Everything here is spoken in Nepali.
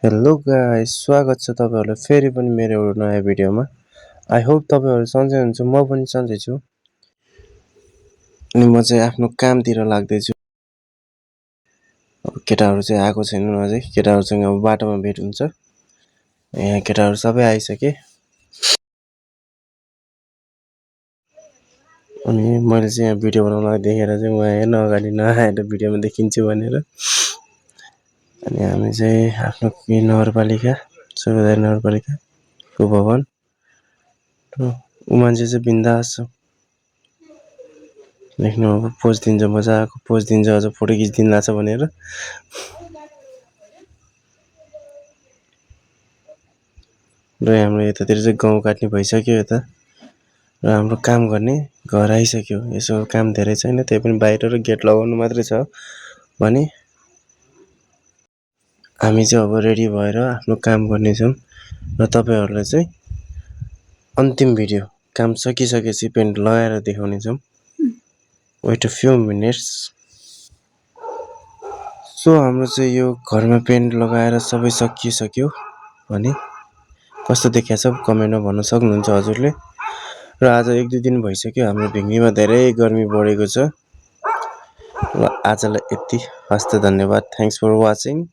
हेलो गाइस, स्वागत छ तपाईहरुलाई फेरि पनि मेरो एउटा नयाँ भिडियोमा। आई होप तपाईहरु सन्चै हुनुहुन्छ। म पनि सन्चै छु। अनि म चाहिँ आफ्नो कामतिर लाग्दै छु। केटाहरु चाहिँ आएको छैनन् अझै। केटाहरुसँग अब बाटोमा भेट हुन्छ। यहाँ केटाहरु सबै आइसके। अनि मैले चाहिँ यहाँ भिडियो बनाउन देखेर चाहिँ म हेर्न अगाडि नआएर भिडियोमा देखिन्छु भनेर। अनि हामी चाहिँ आफ्नो नगरपालिका सुर्खेत नगरपालिका को भवन ऊ मान्छे चाहिँ बिन्दास छ। देख्नु अब पोज दिन्छ, मजाको पोज दिन्छ, अझ फोटो खिच्दिन लाग्छ भनेर। र हाम्रो यतातिर चाहिँ गाउँ काट्ने भइसक्यो यता। र हाम्रो काम गर्ने घर आइसक्यो। यसो काम धेरै छैन, त्यही पनि बाहिर र गेट लगाउनु मात्रै छ भने हामी चाहिँ अब रेडी भएर आफ्नो काम गर्ने छौं। र तपाईहरुलाई चाहिँ अन्तिम भिडियो काम सकिसकेपछि पेन्ट लगाएर देखाउने छौं। Weight a few minutes. So हाम्रो चाहिँ यो घरमा पेन्ट लगाएर सबै सकिसक्यो भने कस्तो देखिया छ कमेन्टमा भन्न सक्नुहुन्छ हजुरले। र आज 1-2 दिन भइसक्यो हाम्रो भिङ्गीमा धेरै गर्मी बढेको छ। ल आजलाई यति। हस्त धन्यवाद। Thanks for watching.